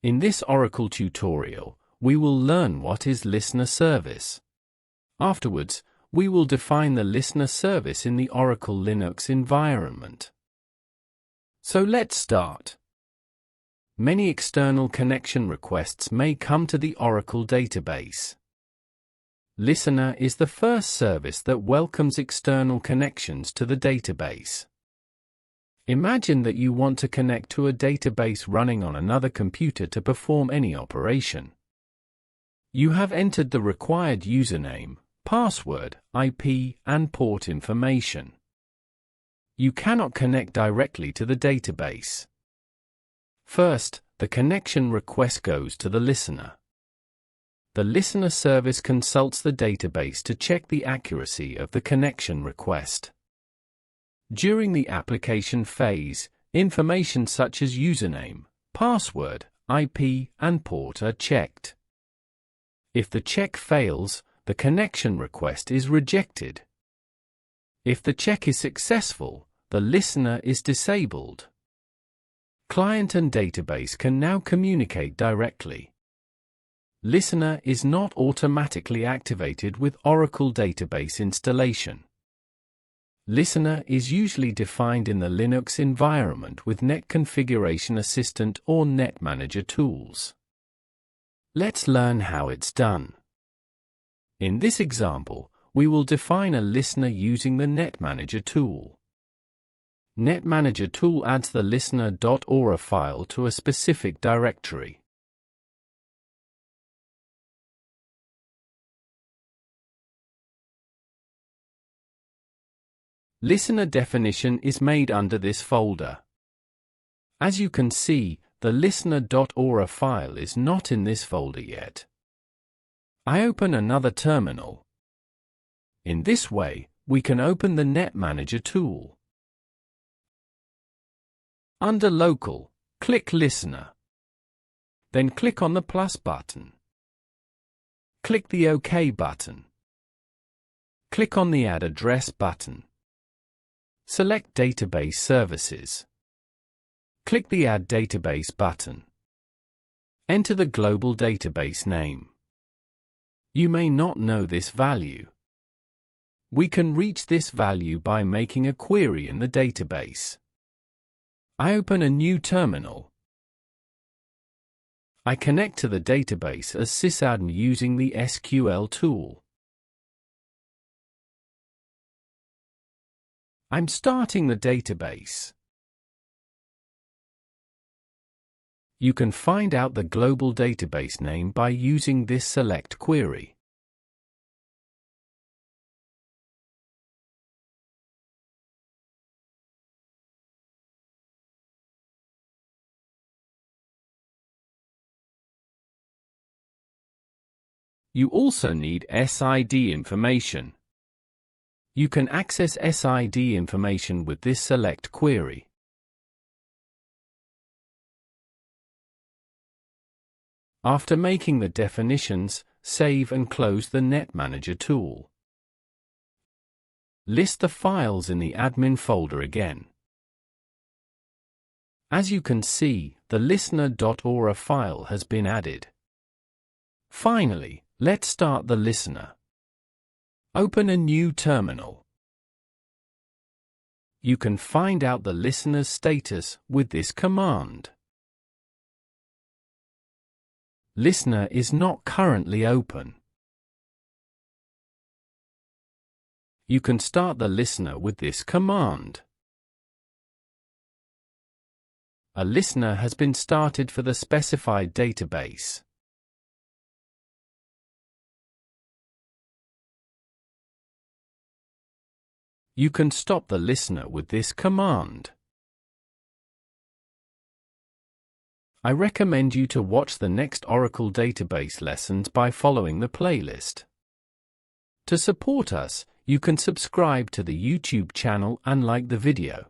In this Oracle tutorial, we will learn what is listener service. Afterwards, we will define the listener service in the Oracle Linux environment. So let's start. Many external connection requests may come to the Oracle database. Listener is the first service that welcomes external connections to the database. Imagine that you want to connect to a database running on another computer to perform any operation. You have entered the required username, password, IP, and port information. You cannot connect directly to the database. First, the connection request goes to the listener. The listener service consults the database to check the accuracy of the connection request. During the application phase, information such as username, password, IP, and port are checked. If the check fails, the connection request is rejected. If the check is successful, the listener is disabled. Client and database can now communicate directly. Listener is not automatically activated with Oracle database installation. Listener is usually defined in the Linux environment with Net Configuration Assistant or Net Manager tools. Let's learn how it's done. In this example, we will define a listener using the Net Manager tool. Net Manager tool adds the listener.ora file to a specific directory. Listener definition is made under this folder. As you can see, the listener.ora file is not in this folder yet. I open another terminal. In this way, we can open the Net Manager tool. Under Local, click Listener. Then click on the plus button. Click the OK button. Click on the Add Address button. Select Database Services. Click the Add Database button. Enter the global database name. You may not know this value. We can reach this value by making a query in the database. I open a new terminal. I connect to the database as sysadmin using the SQL tool. I'm starting the database. You can find out the global database name by using this select query. You also need SID information. You can access SID information with this select query. After making the definitions, save and close the Net Manager tool. List the files in the admin folder again. As you can see, the listener.ora file has been added. Finally, let's start the listener. Open a new terminal. You can find out the listener's status with this command. Listener is not currently open. You can start the listener with this command. A listener has been started for the specified database. You can stop the listener with this command. I recommend you to watch the next Oracle database lessons by following the playlist. To support us, you can subscribe to the YouTube channel and like the video.